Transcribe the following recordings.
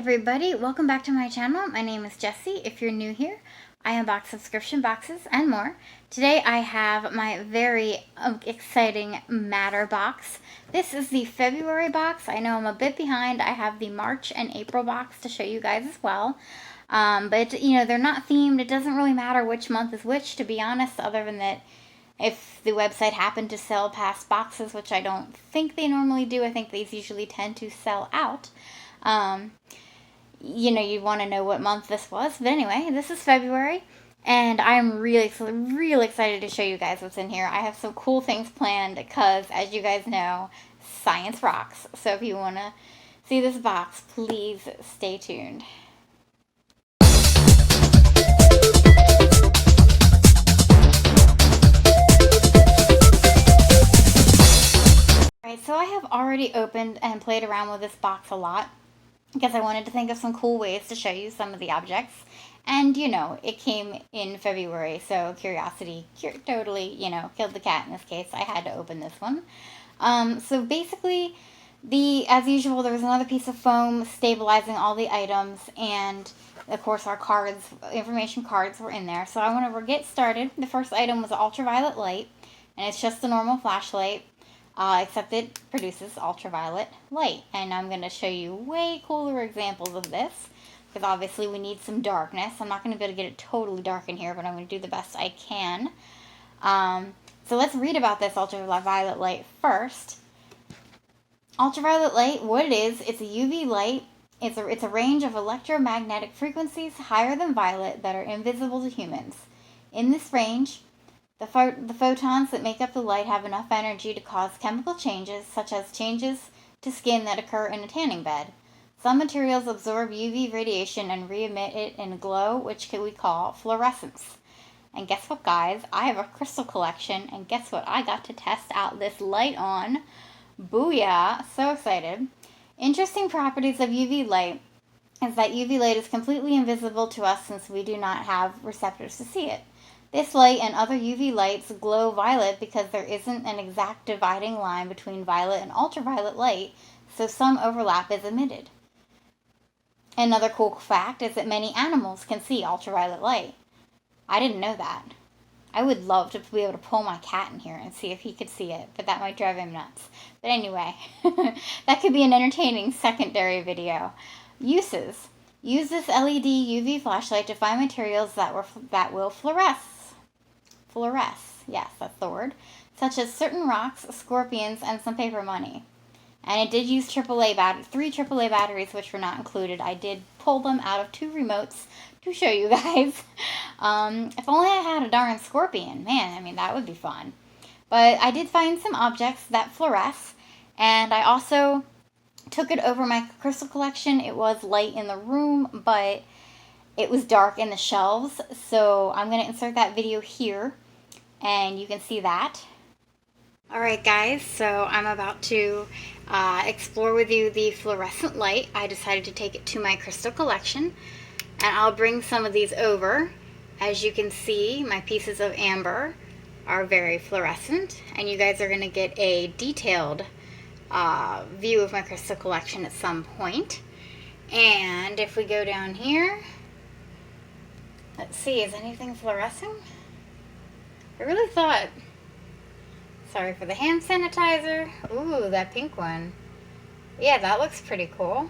everybody, welcome back to my channel. My name is Jessie. If you're new here, I unbox subscription boxes and more. Today I have my very exciting Matter box. This is the February box. I know I'm a bit behind. I have the March and April box to show you guys as well. But you know, they're not themed. It doesn't really matter which month is which, to be honest, other than that if the website happened to sell past boxes, which I don't think they normally do. I think these usually tend to sell out. You know, you want to know what month this was. But anyway, this is February, and I'm really excited to show you guys what's in here. I have some cool things planned because, as you guys know, science rocks. So if you want to see this box, please stay tuned. Alright, so I have already opened and played around with this box a lot, because I wanted to think of some cool ways to show you some of the objects. And, you know, it came in February, so curiosity totally, you know, killed the cat in this case. I had to open this one. So basically, as usual, there was another piece of foam stabilizing all the items, and of course our cards, information cards were in there. So I want to get started. The first item was ultraviolet light, and it's just a normal flashlight. Except it produces ultraviolet light. And I'm going to show you way cooler examples of this, because obviously we need some darkness. I'm not going to be able to get it totally dark in here, but I'm going to do the best I can. So let's read about this ultraviolet light first. Ultraviolet light, what it is, it's a UV light. It's a range of electromagnetic frequencies higher than violet that are invisible to humans. In this range, the photons that make up the light have enough energy to cause chemical changes, such as changes to skin that occur in a tanning bed. Some materials absorb UV radiation and re-emit it in a glow, which we call fluorescence. And guess what, guys? I have a crystal collection, and guess what I got to test out this light on? Booyah! So excited. Interesting properties of UV light is that UV light is completely invisible to us since we do not have receptors to see it. This light and other UV lights glow violet because there isn't an exact dividing line between violet and ultraviolet light, so some overlap is emitted. Another cool fact is that many animals can see ultraviolet light. I didn't know that. I would love to be able to pull my cat in here and see if he could see it, but that might drive him nuts. But anyway, that could be an entertaining secondary video. Uses. Use this LED UV flashlight to find materials that will fluoresce. Yes, that's the word. Such as certain rocks, scorpions, and some paper money. And it did use three AAA batteries, which were not included. I did pull them out of 2 remotes to show you guys. If only I had a darn scorpion. Man, I mean, that would be fun. But I did find some objects that fluoresce, and I also took it over my crystal collection. It was light in the room, but it was dark in the shelves, so I'm going to insert that video here, and you can see that. Alright guys, so I'm about to explore with you the fluorescent light. I decided to take it to my crystal collection, and I'll bring some of these over. As you can see, my pieces of amber are very fluorescent, and you guys are going to get a detailed view of my crystal collection at some point. And if we go down here, let's see, is anything fluorescing? I really thought, sorry for the hand sanitizer. Ooh, that pink one. Yeah, that looks pretty cool.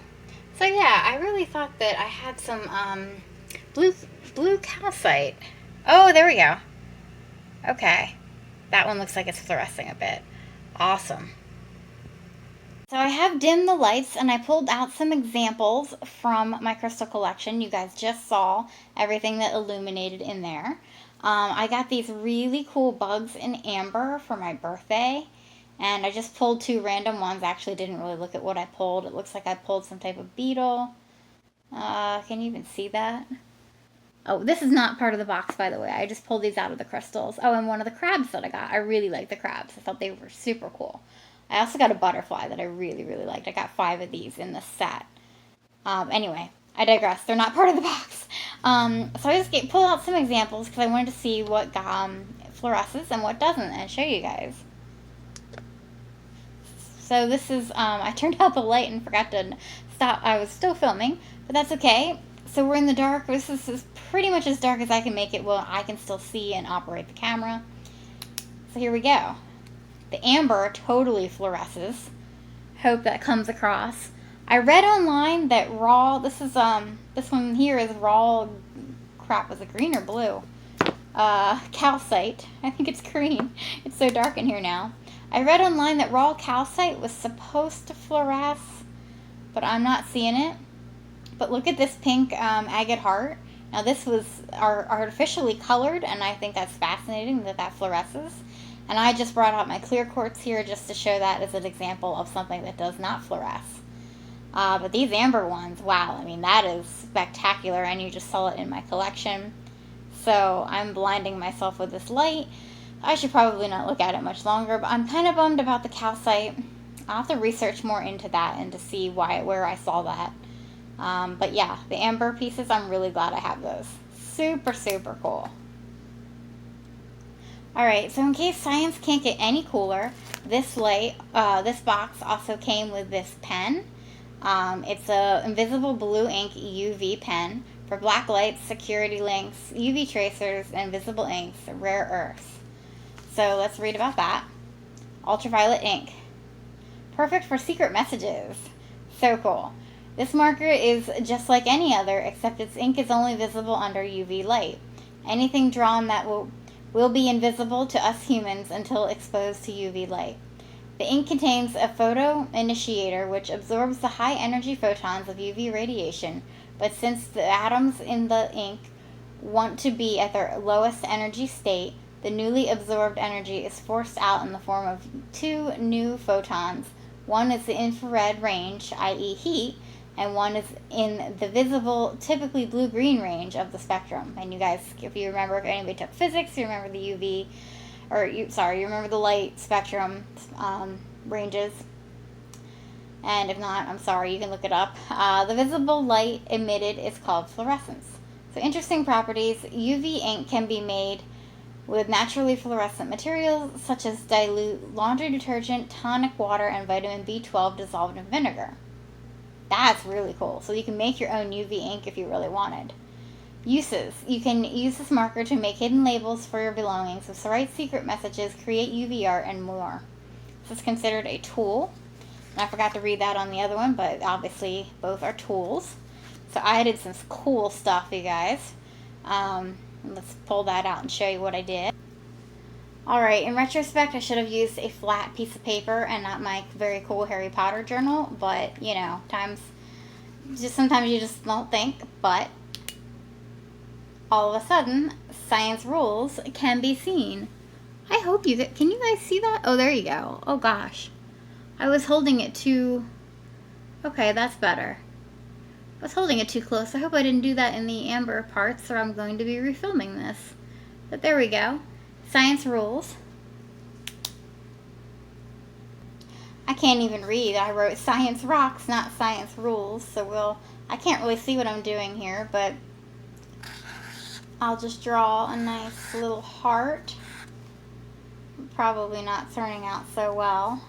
So yeah, I really thought that I had some blue calcite. Oh, there we go. Okay, that one looks like it's fluorescing a bit. Awesome. So I have dimmed the lights, and I pulled out some examples from my crystal collection. You guys just saw everything that illuminated in there. I got these really cool bugs in amber for my birthday, and I just pulled 2 random ones. I actually didn't really look at what I pulled. It looks like I pulled some type of beetle. Can you even see that? Oh, this is not part of the box, by the way. I just pulled these out of the crystals. Oh, and one of the crabs that I got. I really like the crabs. I thought they were super cool. I also got a butterfly that I really liked. I got 5 of these in the set. Anyway, I digress. They're not part of the box. So I just pulled out some examples because I wanted to see what fluoresces and what doesn't, and show you guys. So this is, I turned out the light and forgot to stop. I was still filming, but that's okay. So we're in the dark. This is pretty much as dark as I can make it. Well, I can still see and operate the camera. So here we go. The amber totally fluoresces. Hope that comes across. I read online that raw, this one here is raw, crap, was it green or blue? Calcite. I think it's green. It's so dark in here now. I read online that raw calcite was supposed to fluoresce, but I'm not seeing it. But look at this pink agate heart. Now this was artificially colored, and I think that's fascinating that that fluoresces. And I just brought out my clear quartz here just to show that as an example of something that does not fluoresce. But these amber ones, wow, I mean, that is spectacular, and you just saw it in my collection. So I'm blinding myself with this light. I should probably not look at it much longer, but I'm kind of bummed about the calcite. I'll have to research more into that and to see where I saw that. But yeah, the amber pieces, I'm really glad I have those. Super, super cool. Alright, so in case science can't get any cooler, this light, this box also came with this pen. It's a invisible blue ink UV pen for black lights, security links, UV tracers, and visible inks, rare earths. So let's read about that. Ultraviolet ink. Perfect for secret messages. So cool. This marker is just like any other, except its ink is only visible under UV light. Anything drawn that will be invisible to us humans until exposed to UV light. The ink contains a photo initiator which absorbs the high energy photons of UV radiation, but since the atoms in the ink want to be at their lowest energy state, the newly absorbed energy is forced out in the form of two new photons. One is the infrared range, i.e. heat, and one is in the visible, typically blue-green range of the spectrum. And you guys, if you remember, if anybody took physics, you remember the UV, you remember the light spectrum ranges. And if not, I'm sorry, you can look it up. The visible light emitted is called fluorescence. So interesting properties. UV ink can be made with naturally fluorescent materials such as dilute laundry detergent, tonic water, and vitamin B12 dissolved in vinegar. That's really cool. So you can make your own UV ink if you really wanted. Uses. You can use this marker to make hidden labels for your belongings, so write secret messages, create UV art, and more. This is considered a tool. And I forgot to read that on the other one, but obviously both are tools. So I did some cool stuff, you guys. Let's pull that out and show you what I did. Alright, in retrospect, I should have used a flat piece of paper and not my very cool Harry Potter journal, but, you know, sometimes you just don't think, but all of a sudden, science rules can be seen. I hope can you guys see that? Oh, there you go. Oh, gosh. I was holding it too, okay, that's better. I was holding it too close. I hope I didn't do that in the amber parts, or I'm going to be refilming this. But there we go. Science rules. I can't even read. I wrote science rocks, not science rules. So I can't really see what I'm doing here, but I'll just draw a nice little heart. Probably not turning out so well.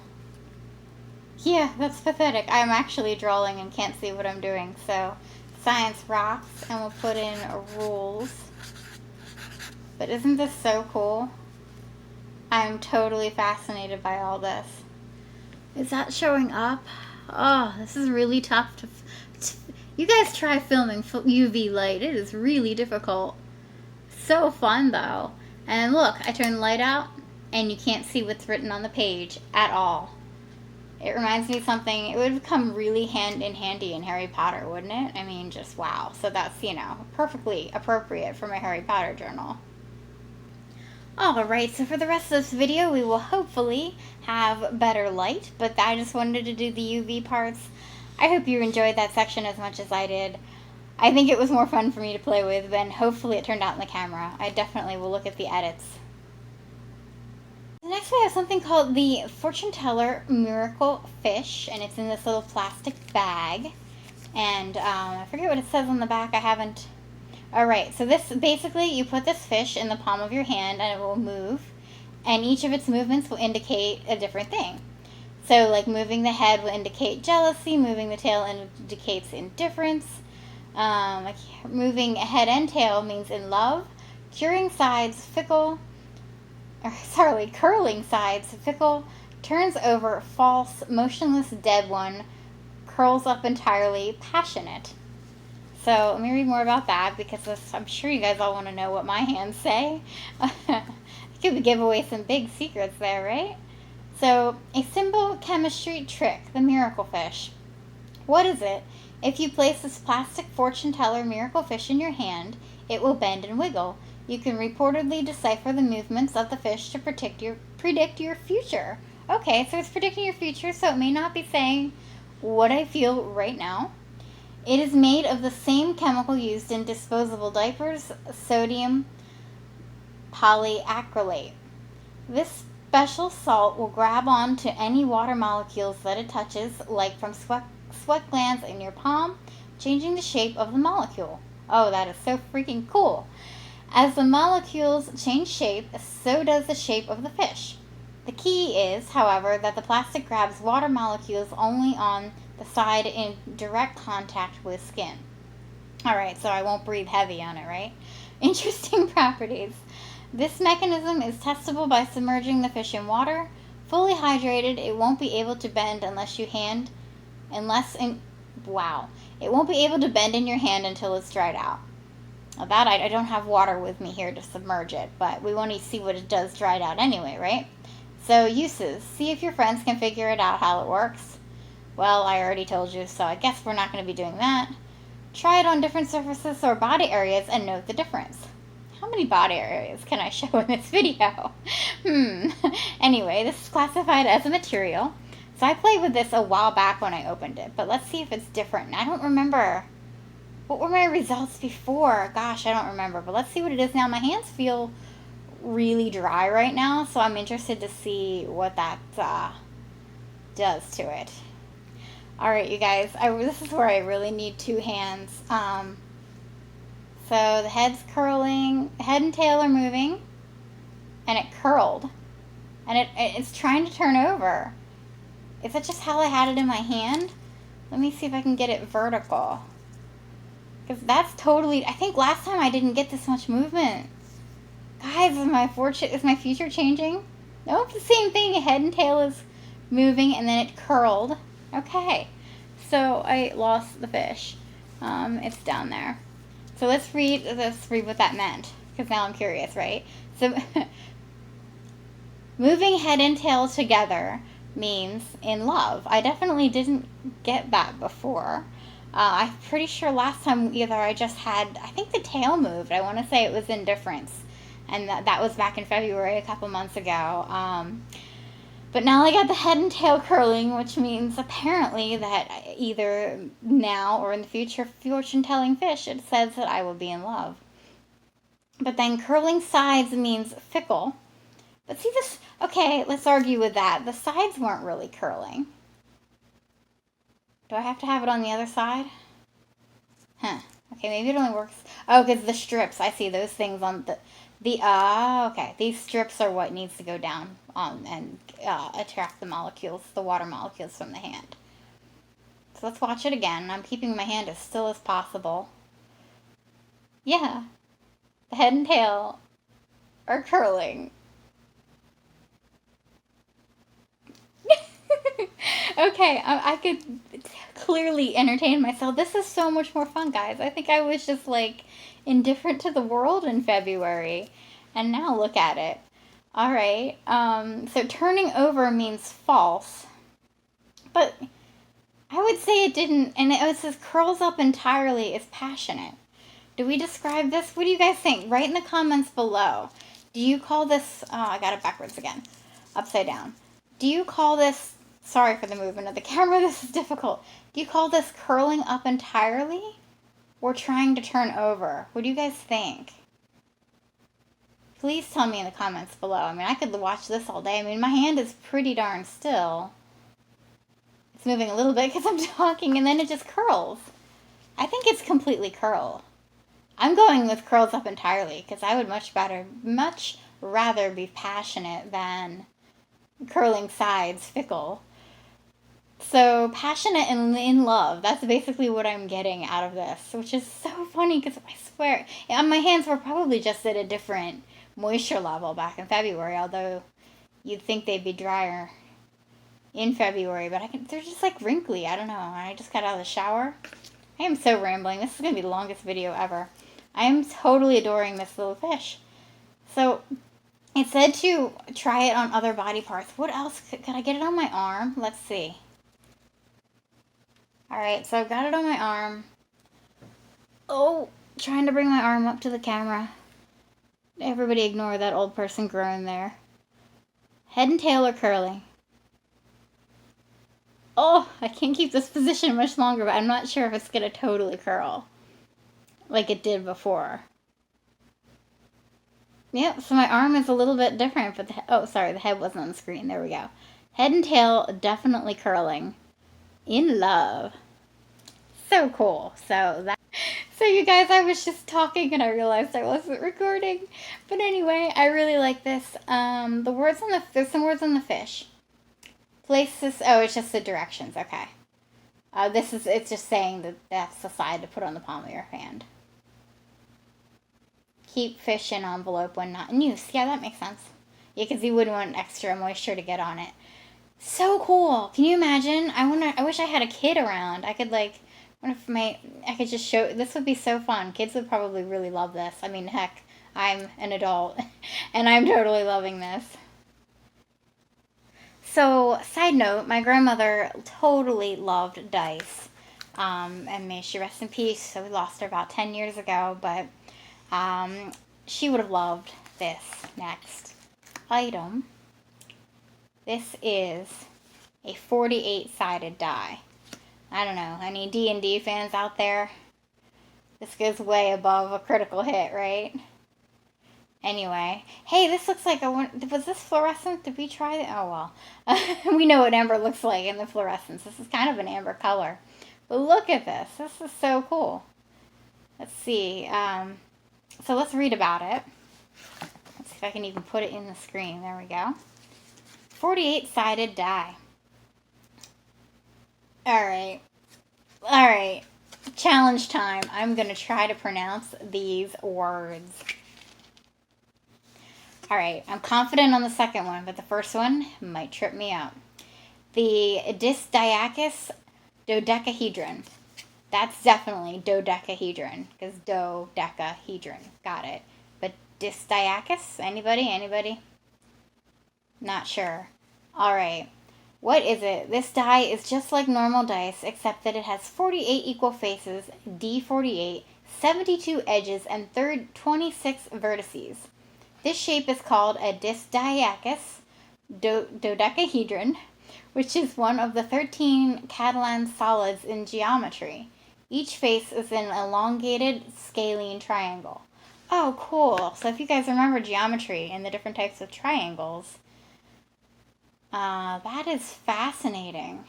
Yeah, that's pathetic. I'm actually drawing and can't see what I'm doing. So science rocks, and we'll put in rules. But isn't this so cool? I'm totally fascinated by all this. Is that showing up? Oh, this is really tough to you guys try filming UV light. It is really difficult. So fun though. And look, I turn the light out and you can't see what's written on the page at all. It reminds me of something, it would come really handy in Harry Potter, wouldn't it? I mean, just wow. So that's, you know, perfectly appropriate for my Harry Potter journal. Alright, so for the rest of this video, we will hopefully have better light, but I just wanted to do the UV parts. I hope you enjoyed that section as much as I did. I think it was more fun for me to play with, and hopefully it turned out in the camera. I definitely will look at the edits. Next we have something called the Fortune Teller Miracle Fish, and it's in this little plastic bag. And I forget what it says on the back. I haven't. Alright, so this basically you put this fish in the palm of your hand and it will move, and each of its movements will indicate a different thing. So, like, moving the head will indicate jealousy, moving the tail indicates indifference. Like, moving head and tail means in love. Curling sides, fickle. Curling sides, fickle. Turns over, false. Motionless, dead one. Curls up entirely, passionate. So let me read more about that, because I'm sure you guys all want to know what my hands say. Could give away some big secrets there, right? So, a simple chemistry trick, the miracle fish. What is it? If you place this plastic fortune teller miracle fish in your hand, it will bend and wiggle. You can reportedly decipher the movements of the fish to predict your future. Okay, so it's predicting your future, so it may not be saying what I feel right now. It is made of the same chemical used in disposable diapers, sodium polyacrylate. This special salt will grab on to any water molecules that it touches, like from sweat glands in your palm, changing the shape of the molecule. Oh, that is so freaking cool. As the molecules change shape, so does the shape of the fish. The key is, however, that the plastic grabs water molecules only on the side in direct contact with skin. Alright, so I won't breathe heavy on it, right? Interesting properties. This mechanism is testable by submerging the fish in water. Fully hydrated, it won't be able to bend It won't be able to bend in your hand until it's dried out. Now that I don't have water with me here to submerge it, but we want to see what it does dried out anyway, right? So, uses. See if your friends can figure it out how it works. Well, I already told you, so I guess we're not going to be doing that. Try it on different surfaces or body areas and note the difference. How many body areas can I show in this video? Anyway, this is classified as a material. So I played with this a while back when I opened it, but let's see if it's different. I don't remember. What were my results before? Gosh, I don't remember, but let's see what it is now. My hands feel really dry right now, so I'm interested to see what that does to it. Alright, you guys, this is where I really need two hands. So the head's curling, head and tail are moving, and it curled. And it's trying to turn over. Is that just how I had it in my hand? Let me see if I can get it vertical. Because that's totally, I think last time I didn't get this much movement. Guys, is my future changing? Nope, the same thing. Head and tail is moving, and then it curled. Okay, so I lost the fish. It's down there. So let's read what that meant, because now I'm curious, right? So, moving head and tail together means in love. I definitely didn't get that before. I'm pretty sure last time either I think the tail moved. I want to say it was indifference. And that was back in February, a couple months ago. But now I got the head and tail curling, which means apparently that either now or in the future fortune-telling fish, it says that I will be in love. But then curling sides means fickle. But see this, okay, let's argue with that. The sides weren't really curling. Do I have to have it on the other side? Huh. Okay, maybe it only works. Oh, because the strips, I see those things on okay. These strips are what needs to go down and attract the molecules, the water molecules from the hand. So let's watch it again. I'm keeping my hand as still as possible. Yeah. The head and tail are curling. Okay, I could clearly entertain myself. This is so much more fun, guys. I think I was just like indifferent to the world in February, and now look at it. All right, so turning over means false, but I would say it didn't, and it says curls up entirely is passionate. Do we describe this? What do you guys think? Write in the comments below. Do you call this, I got it backwards again, upside down. Do you call this, sorry for the movement of the camera, this is difficult. Do you call this curling up entirely or trying to turn over? What do you guys think? Please tell me in the comments below. I mean, I could watch this all day. I mean, my hand is pretty darn still. It's moving a little bit because I'm talking, and then it just curls. I think it's completely curl. I'm going with curls up entirely because I would much rather be passionate than curling sides fickle. So passionate and in love. That's basically what I'm getting out of this, which is so funny because I swear, my hands were probably just at a different moisture level back in February, although you'd think they'd be drier in February, but they're just like wrinkly. I don't know. I just got out of the shower. I am so rambling. This is going to be the longest video ever. I am totally adoring this little fish. So it said to try it on other body parts. What else? Could I get it on my arm? Let's see. Alright, so I've got it on my arm. Oh, trying to bring my arm up to the camera. Everybody ignore that old person groan there. Head and tail are curly. Oh, I can't keep this position much longer, but I'm not sure if it's going to totally curl like it did before. Yep, so my arm is a little bit different, but oh, sorry, the head wasn't on the screen. There we go. Head and tail definitely curling. In love. So cool. So you guys, I was just talking and I realized I wasn't recording. But anyway, I really like this. There's some words on the fish. Places. Oh, it's just the directions. Okay. It's just saying that that's the side to put on the palm of your hand. Keep fish in envelope when not in use. Yeah, that makes sense. Yeah, because you wouldn't want extra moisture to get on it. So cool. Can you imagine? I wish I had a kid around. I could I could just show, this would be so fun. Kids would probably really love this. I mean, heck, I'm an adult and I'm totally loving this. So, side note, my grandmother totally loved dice. And may she rest in peace. So we lost her about 10 years ago, but she would have loved this next item. This is a 48-sided die. I don't know, any D&D fans out there? This goes way above a critical hit, right? Anyway, hey, this looks like was this fluorescent? Did we try it? Oh, well. We know what amber looks like in the fluorescence. This is kind of an amber color. But look at this. This is so cool. Let's see. So let's read about it. Let's see if I can even put it in the screen. There we go. 48-sided die. Alright. Challenge time. I'm going to try to pronounce these words. Alright, I'm confident on the second one, but the first one might trip me up. The Disdiacus dodecahedron. That's definitely dodecahedron, because dodecahedron. Got it. But Disdiacus? Anybody? Not sure. Alright. What is it? This die is just like normal dice, except that it has 48 equal faces, D48, 72 edges, and 26 vertices. This shape is called a Disdiacus dodecahedron, which is one of the 13 Catalan solids in geometry. Each face is an elongated scalene triangle. Oh, cool. So if you guys remember geometry and the different types of triangles, that is fascinating.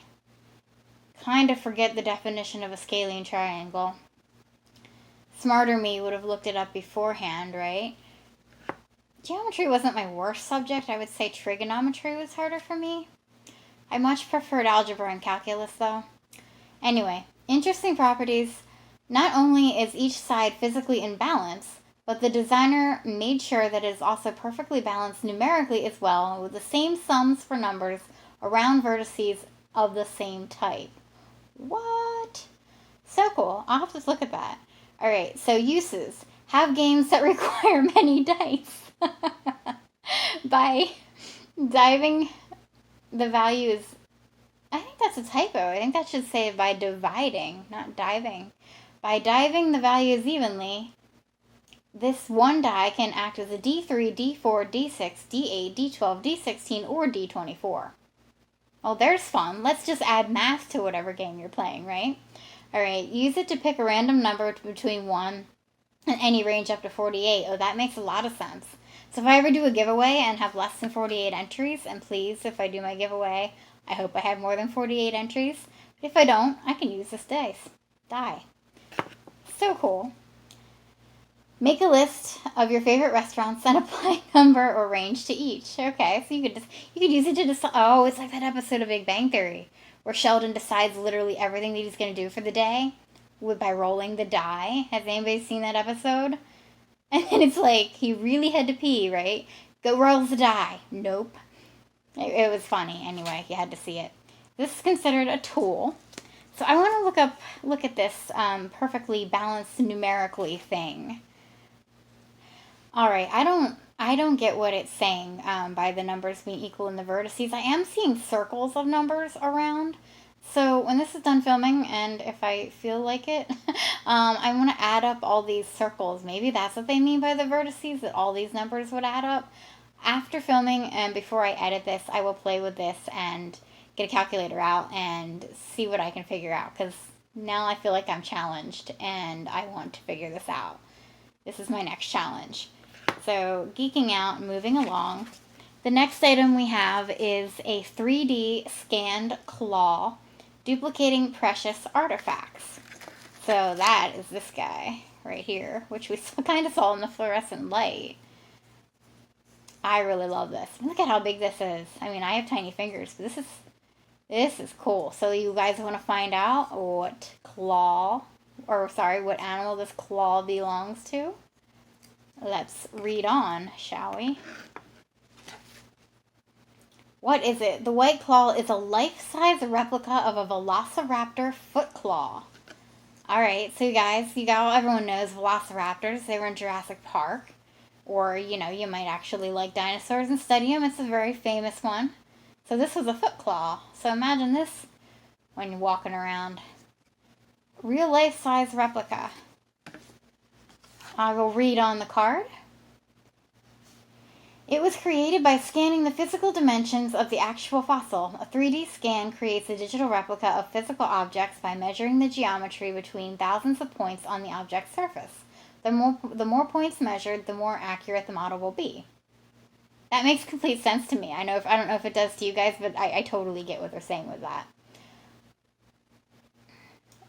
Kind of forget the definition of a scalene triangle. Smarter me would have looked it up beforehand, right? Geometry wasn't my worst subject. I would say trigonometry was harder for me. I much preferred algebra and calculus, though. Anyway, interesting properties. Not only is each side physically in balance, but the designer made sure that it is also perfectly balanced numerically as well, with the same sums for numbers around vertices of the same type. What? So cool. I'll have to look at that. Alright, so uses. Have games that require many dice. By diving, the value is, I think that's a typo. I think that should say by dividing, not diving. By diving the values evenly, this one die can act as a D3, D4, D6, D8, D12, D16, or D24. Well, there's fun. Let's just add math to whatever game you're playing, right? Alright, use it to pick a random number between 1 and any range up to 48. Oh, that makes a lot of sense. So if I ever do a giveaway and have less than 48 entries, and please, if I do my giveaway, I hope I have more than 48 entries. But if I don't, I can use this die. So cool. Make a list of your favorite restaurants and apply a number or range to each. Okay, so you could use it to decide. Oh, it's like that episode of Big Bang Theory where Sheldon decides literally everything that he's going to do for the day by rolling the die. Has anybody seen that episode? And then it's like he really had to pee, right? Go rolls the die. Nope. It was funny. Anyway, you had to see it. This is considered a tool. So I want to look at this perfectly balanced numerically thing. All right, I don't get what it's saying by the numbers being equal in the vertices. I am seeing circles of numbers around. So when this is done filming, and if I feel like it, I want to add up all these circles. Maybe that's what they mean by the vertices, that all these numbers would add up. After filming and before I edit this, I will play with this and get a calculator out and see what I can figure out. Because now I feel like I'm challenged and I want to figure this out. This is my next challenge. So, geeking out, moving along. The next item we have is a 3D scanned claw duplicating precious artifacts. So that is this guy right here, which we kind of saw in the Fluorescent Light. I really love this. Look at how big this is. I mean, I have tiny fingers, but this is cool. So you guys want to find out what animal this claw belongs to? Let's read on, shall we? What is it? The white claw is a life-size replica of a velociraptor foot claw. Alright, so you guys, everyone knows velociraptors. They were in Jurassic Park. Or, you might actually like dinosaurs and study them. It's a very famous one. So this was a foot claw. So imagine this when you're walking around. Real life-size replica. I will read on the card. It was created by scanning the physical dimensions of the actual fossil. A 3D scan creates a digital replica of physical objects by measuring the geometry between thousands of points on the object's surface. The more points measured, the more accurate the model will be. That makes complete sense to me. I don't know if it does to you guys, but I totally get what they're saying with that.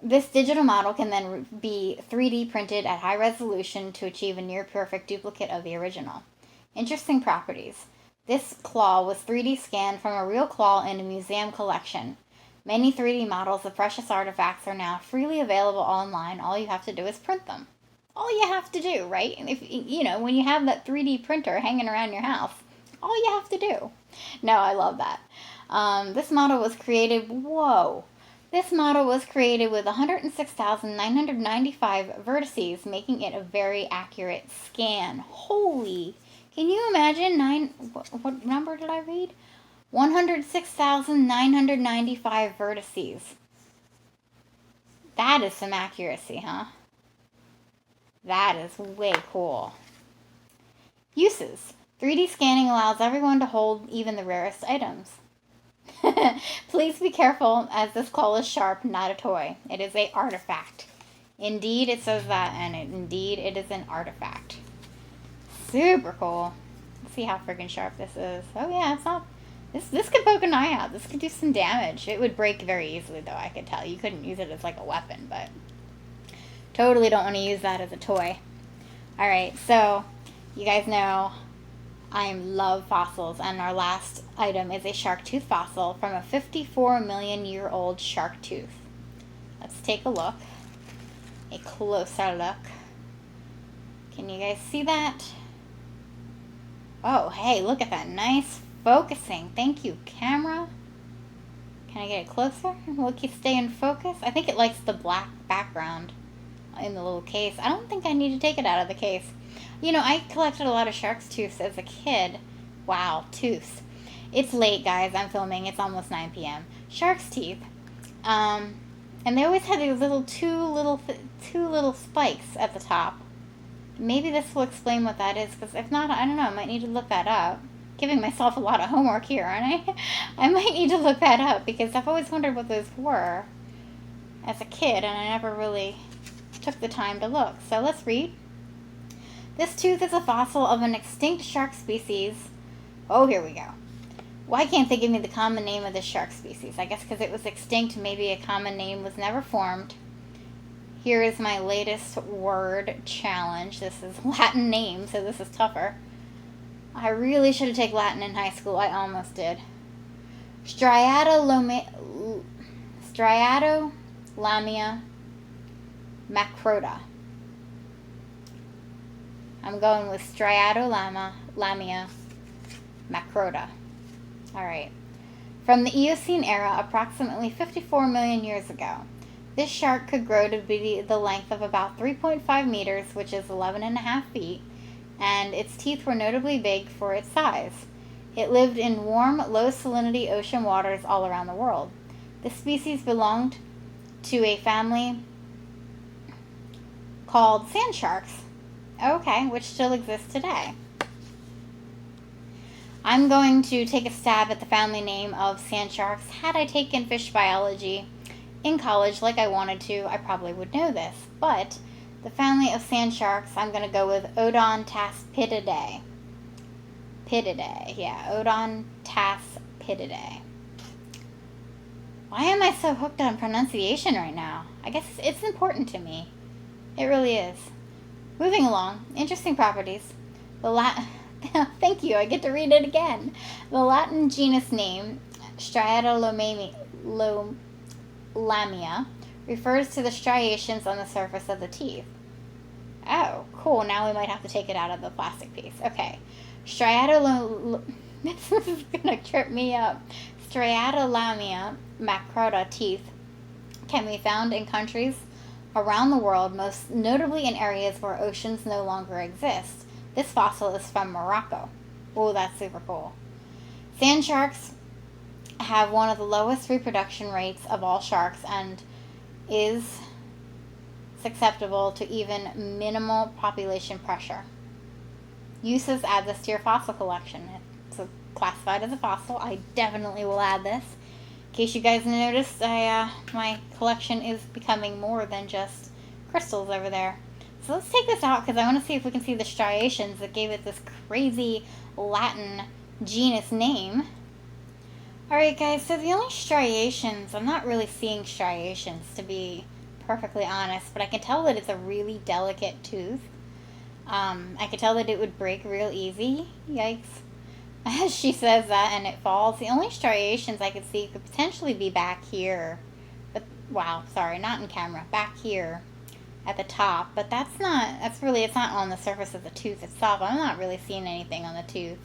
This digital model can then be 3D printed at high resolution to achieve a near-perfect duplicate of the original. Interesting properties. This claw was 3D scanned from a real claw in a museum collection. Many 3D models of precious artifacts are now freely available online. All you have to do is print them. All you have to do, right? And if when you have that 3D printer hanging around your house, all you have to do. No, I love that. This model was created. This model was created with 106,995 vertices, making it a very accurate scan. Holy! Can you imagine? What number did I read? 106,995 vertices. That is some accuracy, huh? That is way cool. Uses. 3D scanning allows everyone to hold even the rarest items. Please be careful, as this claw is sharp, not a toy. It is an artifact. Indeed, it says that, and indeed, it is an artifact. Super cool. Let's see how friggin' sharp this is. Oh yeah, it's not... This could poke an eye out. This could do some damage. It would break very easily, though, I could tell. You couldn't use it as, like, a weapon, but... Totally don't want to use that as a toy. Alright, so, you guys know... I love fossils, and our last item is a sharkstooth fossil from a 54 million year old shark tooth. Let's take a look. A closer look. Can you guys see that? Oh, hey, look at that. Nice focusing. Thank you, camera. Can I get it closer? Will it stay in focus? I think it likes the black background in the little case. I don't think I need to take it out of the case. I collected a lot of sharkstooths as a kid. Wow, tooths. It's late, guys. I'm filming. It's almost 9 p.m. Shark's teeth. And they always had these two little spikes at the top. Maybe this will explain what that is, because if not, I don't know. I might need to look that up. Giving myself a lot of homework here, aren't I? I might need to look that up, because I've always wondered what those were as a kid, and I never really took the time to look. So let's read. This tooth is a fossil of an extinct shark species. Oh, here we go. Why can't they give me the common name of this shark species? I guess because it was extinct, maybe a common name was never formed. Here is my latest word challenge. This is Latin name, so this is tougher. I really should have taken Latin in high school. I almost did. Striatolamia macrota. I'm going with Striatolamia macrota. Alright. From the Eocene era, approximately 54 million years ago, this shark could grow to be the length of about 3.5 meters, which is 11.5 feet, and its teeth were notably big for its size. It lived in warm, low-salinity ocean waters all around the world. This species belonged to a family called sand sharks, okay, which still exists today. I'm going to take a stab at the family name of sand sharks. Had I taken fish biology in college like I wanted to, I probably would know this. But the family of sand sharks, I'm going to go with Odontaspididae. Odontaspididae. Why am I so hooked on pronunciation right now? I guess it's important to me. It really is. Moving along, interesting properties. Thank you, I get to read it again. The Latin genus name, Striatolamia, refers to the striations on the surface of the teeth. Oh, cool. Now we might have to take it out of the plastic piece. Okay. This is going to trip me up. Striatolamia macrota teeth can be found in countries around the world, most notably in areas where oceans no longer exist. This fossil is from Morocco. Oh, that's super cool. Sand sharks have one of the lowest reproduction rates of all sharks and is susceptible to even minimal population pressure. Uses: add this to your fossil collection. It's classified as a fossil. I definitely will add this. In case you guys noticed, my collection is becoming more than just crystals over there. So let's take this out because I want to see if we can see the striations that gave it this crazy Latin genus name. Alright guys, so the only striations, I'm not really seeing striations to be perfectly honest, but I can tell that it's a really delicate tooth. I can tell that it would break real easy. Yikes. As she says that and it falls. The only striations I could see could potentially be back here. But, wow, sorry, not in camera. Back here at the top. But it's not on the surface of the tooth itself. I'm not really seeing anything on the tooth.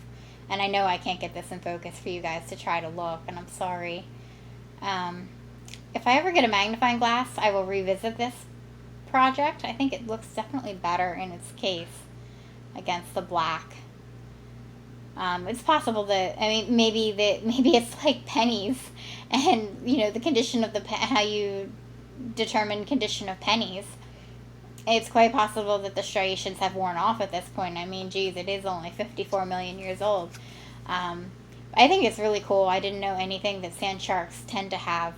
And I know I can't get this in focus for you guys to try to look, and I'm sorry. If I ever get a magnifying glass, I will revisit this project. I think it looks definitely better in its case against the black. It's possible that, maybe it's like pennies, and the condition of how you determine condition of pennies. It's quite possible that the striations have worn off at this point. Geez, it is only 54 million years old. I think it's really cool. I didn't know anything that sand sharks tend to have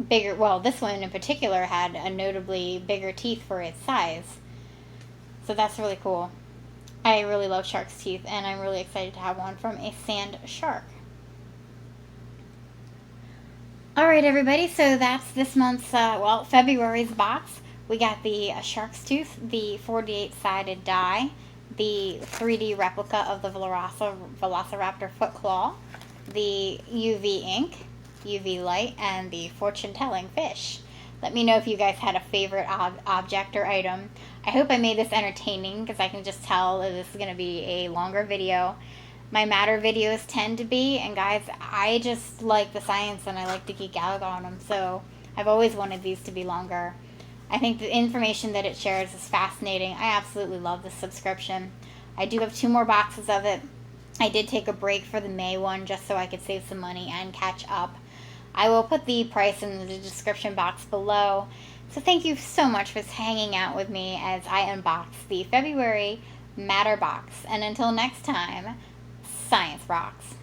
bigger, well, this one in particular had a notably bigger teeth for its size. So that's really cool. I really love shark's teeth, and I'm really excited to have one from a sand shark. Alright everybody, so that's this month's, February's box. We got the sharkstooth, the 48-sided die, the 3D replica of the Velociraptor foot claw, the UV ink, UV light, and the fortune-telling fish. Let me know if you guys had a favorite object or item. I hope I made this entertaining because I can just tell that this is going to be a longer video. My matter videos tend to be, and guys, I just like the science and I like to geek out on them, so I've always wanted these to be longer. I think the information that it shares is fascinating. I absolutely love this subscription. I do have 2 more boxes of it. I did take a break for the May one just so I could save some money and catch up. I will put the price in the description box below. So thank you so much for hanging out with me as I unbox the February Matter box. And until next time, Science rocks.